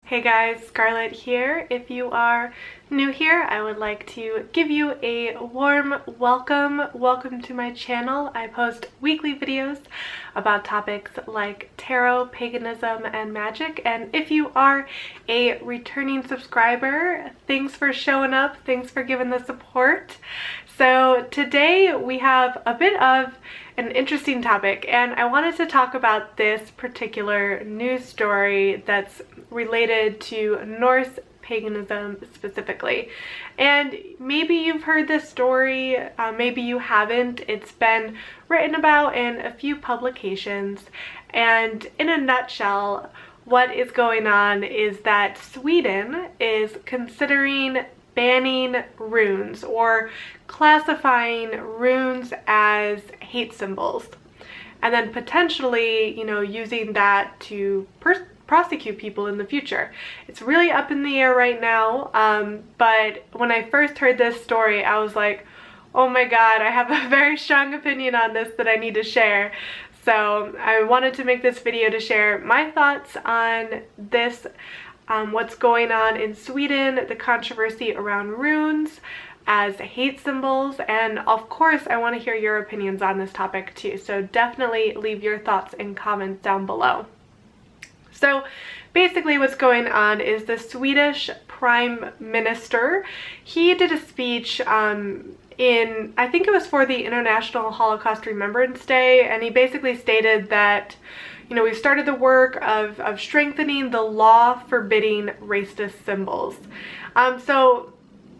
Hey guys, Scarlett here. If you are new here, I would like to give you a warm welcome. Welcome to my channel. I post weekly videos about topics like tarot, paganism, and magic. And if you are a returning subscriber, thanks for showing up. Thanks for giving the support. So today we have a bit of an interesting topic, and I wanted to talk about this particular news story that's related to Norse paganism specifically. And maybe you've heard this story, maybe you haven't. It's been written about in a few publications, and in a nutshell, what is going on is that Sweden is considering banning runes or classifying runes as hate symbols, and then potentially, using that to prosecute people in the future. It's really up in the air right now, but when I first heard this story, I was like, oh my god, I have a very strong opinion on this that I need to share. So I wanted to make this video to share my thoughts on this, what's going on in Sweden, the controversy around runes as hate symbols, and of course I want to hear your opinions on this topic too, so definitely leave your thoughts and comments down below. So basically what's going on is the Swedish Prime Minister, he did a speech I think it was for the International Holocaust Remembrance Day, and he basically stated that we've started the work of strengthening the law forbidding racist symbols. So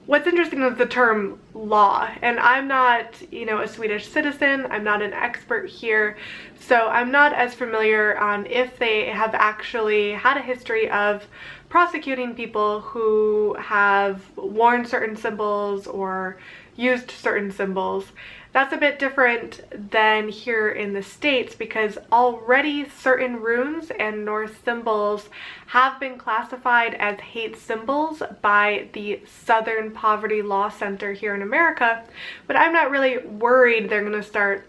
what's interesting is the term law, and I'm not, a Swedish citizen. I'm not an expert here, so I'm not as familiar on if they have actually had a history of prosecuting people who have worn certain symbols or used certain symbols. That's a bit different than here in the States, because already certain runes and Norse symbols have been classified as hate symbols by the Southern Poverty Law Center here in America, but I'm not really worried they're going to start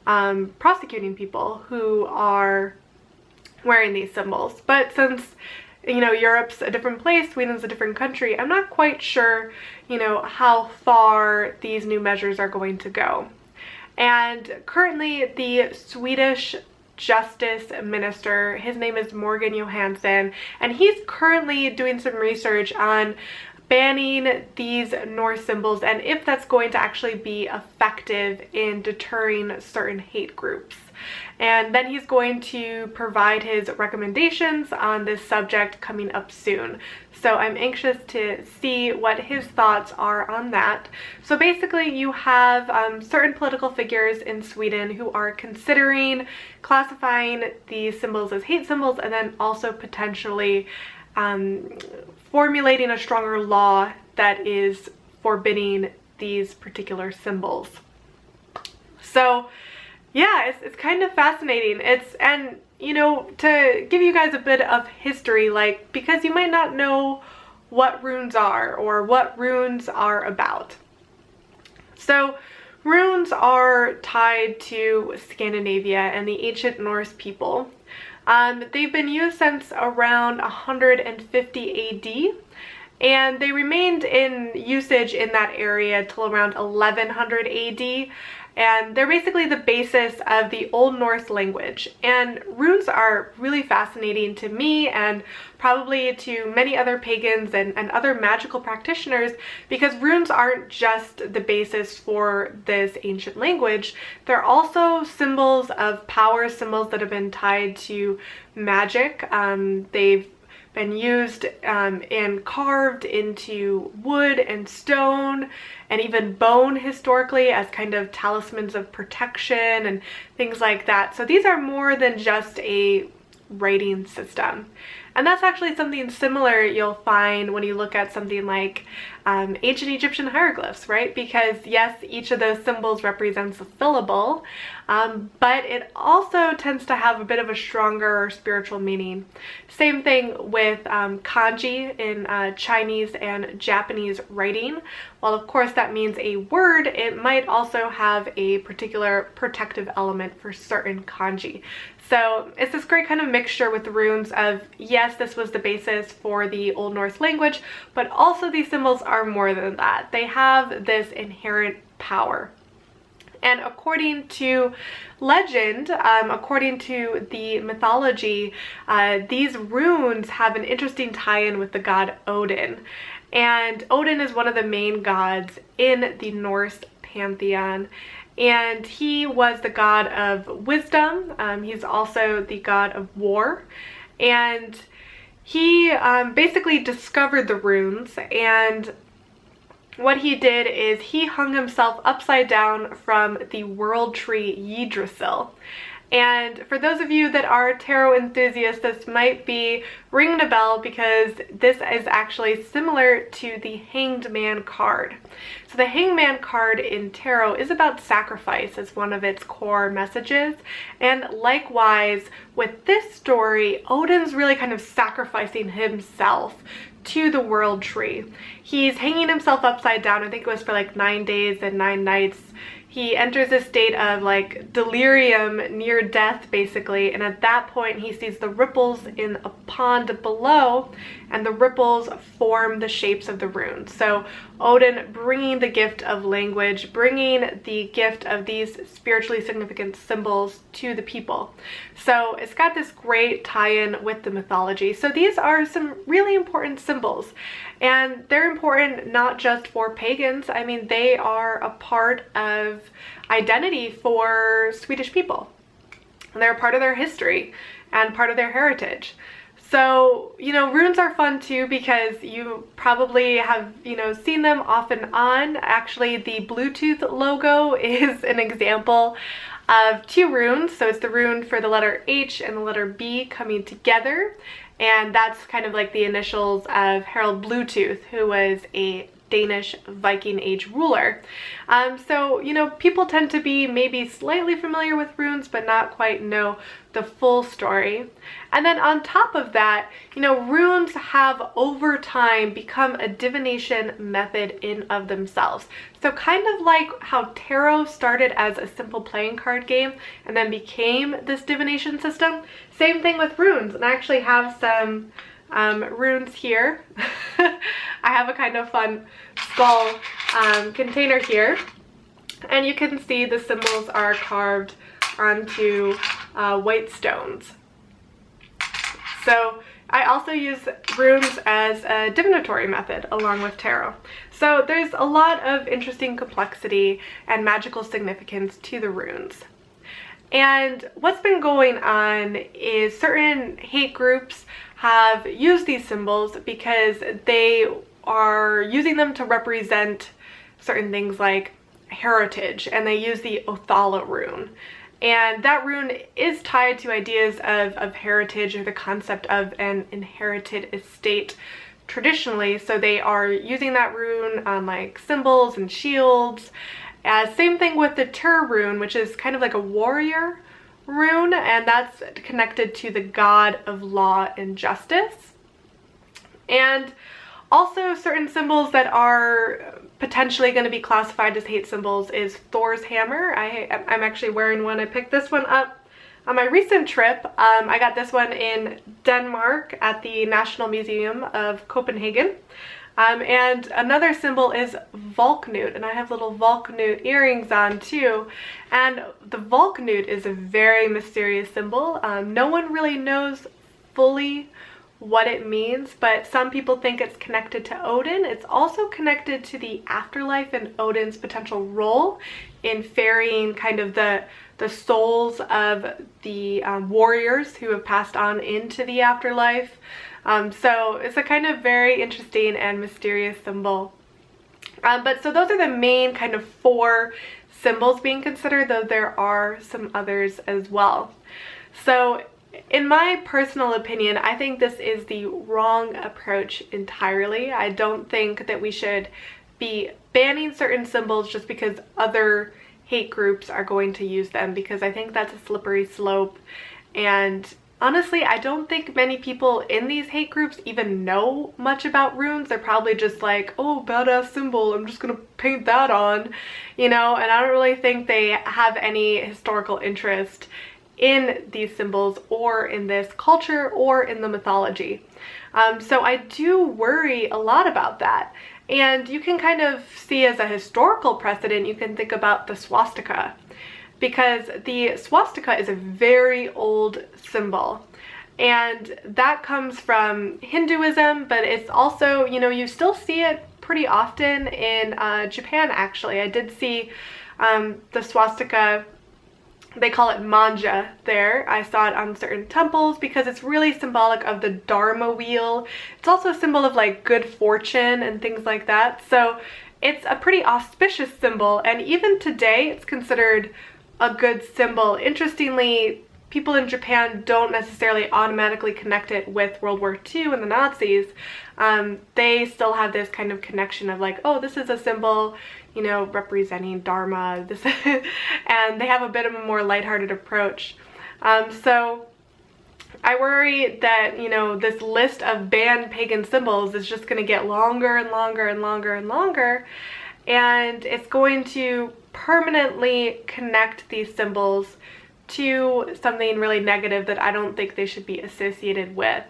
prosecuting people who are wearing these symbols. But since Europe's a different place, Sweden's a different country, I'm not quite sure, how far these new measures are going to go. And currently the Swedish Justice Minister, his name is Morgan Johansson, and he's currently doing some research on banning these Norse symbols and if that's going to actually be effective in deterring certain hate groups. And then he's going to provide his recommendations on this subject coming up soon. So I'm anxious to see what his thoughts are on that. So basically you have certain political figures in Sweden who are considering classifying these symbols as hate symbols, and then also potentially formulating a stronger law that is forbidding these particular symbols. So yeah, it's kind of fascinating. And to give you guys a bit of history, because you might not know what runes are or what runes are about. So runes are tied to Scandinavia and the ancient Norse people. They've been used since around 150 AD, and they remained in usage in that area till around 1100 AD. And they're basically the basis of the Old Norse language. And runes are really fascinating to me, and probably to many other pagans and other magical practitioners, because runes aren't just the basis for this ancient language. They're also symbols of power, symbols that have been tied to magic. They've been used and carved into wood and stone and even bone historically as kind of talismans of protection and things like that. So these are more than just a writing system. And that's actually something similar you'll find when you look at something like ancient Egyptian hieroglyphs, right? Because yes, each of those symbols represents a syllable, but it also tends to have a bit of a stronger spiritual meaning. Same thing with kanji in Chinese and Japanese writing. While of course that means a word, it might also have a particular protective element for certain kanji. So it's this great kind of mixture with the runes of, yes, this was the basis for the Old Norse language, but also these symbols are more than that. They have this inherent power. And according to legend, according to the mythology, these runes have an interesting tie-in with the god Odin. And Odin is one of the main gods in the Norse pantheon. And he was the god of wisdom. He's also the god of war. And he basically discovered the runes, and what he did is he hung himself upside down from the world tree Yggdrasil. And for those of you that are tarot enthusiasts, this might be ringing a bell because this is actually similar to the Hanged Man card. So the Hanged Man card in tarot is about sacrifice as one of its core messages. And likewise, with this story, Odin's really kind of sacrificing himself to the world tree. He's hanging himself upside down. I think it was for like 9 days and 9 nights. He enters a state of like delirium, near death basically, and at that point he sees the ripples in a pond below, and the ripples form the shapes of the runes. So Odin bringing the gift of language, bringing the gift of these spiritually significant symbols to the people. So it's got this great tie-in with the mythology. So these are some really important symbols, and they're important not just for pagans. I mean, they are a part of identity for Swedish people. They're a part of their history and part of their heritage. So, you know, runes are fun too because you probably have, you know, seen them off and on. Actually, the Bluetooth logo is an example of 2 runes. So it's the rune for the letter H and the letter B coming together. And that's kind of like the initials of Harald Bluetooth, who was a Danish Viking Age ruler. So, you know, people tend to be maybe slightly familiar with runes, but not quite know the full story. And then on top of that, you know, runes have over time become a divination method in of themselves. So kind of like how tarot started as a simple playing card game and then became this divination system, same thing with runes. And I actually have some runes here. I have a kind of fun skull container here, and you can see the symbols are carved onto white stones. So I also use runes as a divinatory method along with tarot. So there's a lot of interesting complexity and magical significance to the runes. And what's been going on is certain hate groups have used these symbols because they are using them to represent certain things like heritage, and they use the Othala rune. And that rune is tied to ideas of heritage, or the concept of an inherited estate traditionally. So they are using that rune on like symbols and shields. Same thing with the Tur rune, which is kind of like a warrior rune, and that's connected to the god of law and justice. And also certain symbols that are potentially going to be classified as hate symbols is Thor's hammer. I'm actually wearing one. I picked this one up on my recent trip. I got this one in Denmark at the National Museum of Copenhagen. And another symbol is Valknut, and I have little Valknut earrings on too. And the Valknut is a very mysterious symbol. No one really knows fully what it means, but some people think it's connected to Odin. It's also connected to the afterlife and Odin's potential role in ferrying kind of the souls of the warriors who have passed on into the afterlife. So it's a kind of very interesting and mysterious symbol. But so those are the main kind of 4 symbols being considered, though there are some others as well. So in my personal opinion, I think this is the wrong approach entirely. I don't think that we should be banning certain symbols just because other hate groups are going to use them, because I think that's a slippery slope. And honestly, I don't think many people in these hate groups even know much about runes. They're probably just like, oh, badass symbol, I'm just gonna paint that on, you know, and I don't really think they have any historical interest in these symbols or in this culture or in the mythology. So I do worry a lot about that. And you can kind of see as a historical precedent, you can think about the swastika, because the swastika is a very old symbol. And that comes from Hinduism, but it's also, you know, you still see it pretty often in Japan, actually. I did see the swastika, they call it manja there. I saw it on certain temples because it's really symbolic of the Dharma wheel. It's also a symbol of like good fortune and things like that. So it's a pretty auspicious symbol, and even today it's considered a good symbol. Interestingly, people in Japan don't necessarily automatically connect it with World War II and the Nazis. They still have this kind of connection of like, oh, this is a symbol, you know, representing Dharma, this, and they have a bit of a more lighthearted approach. So I worry that, you know, this list of banned pagan symbols is just going to get longer and longer and longer and longer, and it's going to permanently connect these symbols to something really negative that I don't think they should be associated with.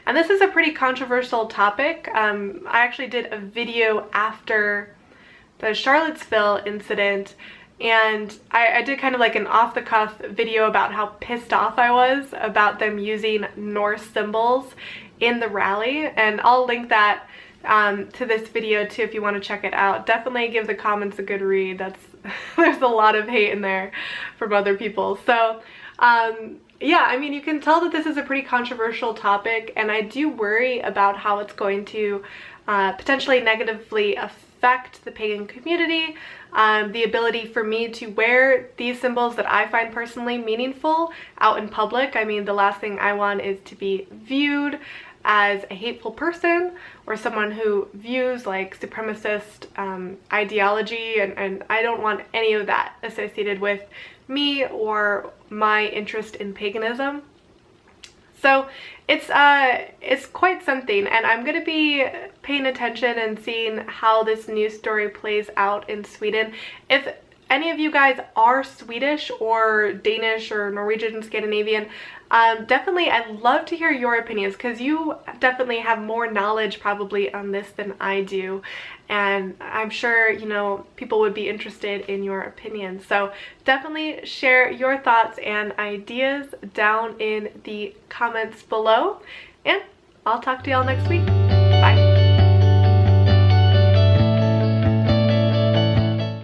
And this is a pretty controversial topic. I actually did a video after the Charlottesville incident, and I did kind of like an off-the-cuff video about how pissed off I was about them using Norse symbols in the rally, and I'll link that to this video too if you want to check it out. Definitely give the comments a good read. There's a lot of hate in there from other people. So yeah, I mean, you can tell that this is a pretty controversial topic, and I do worry about how it's going to potentially negatively affect the pagan community, the ability for me to wear these symbols that I find personally meaningful out in public. I mean, the last thing I want is to be viewed as a hateful person or someone who views like supremacist ideology, and I don't want any of that associated with me or my interest in paganism. So it's quite something, and I'm going to be paying attention and seeing how this news story plays out in Sweden. If any of you guys are Swedish or Danish or Norwegian, Scandinavian, definitely I'd love to hear your opinions, because you definitely have more knowledge probably on this than I do, and I'm sure, you know, people would be interested in your opinions. So definitely share your thoughts and ideas down in the comments below, and I'll talk to y'all next week.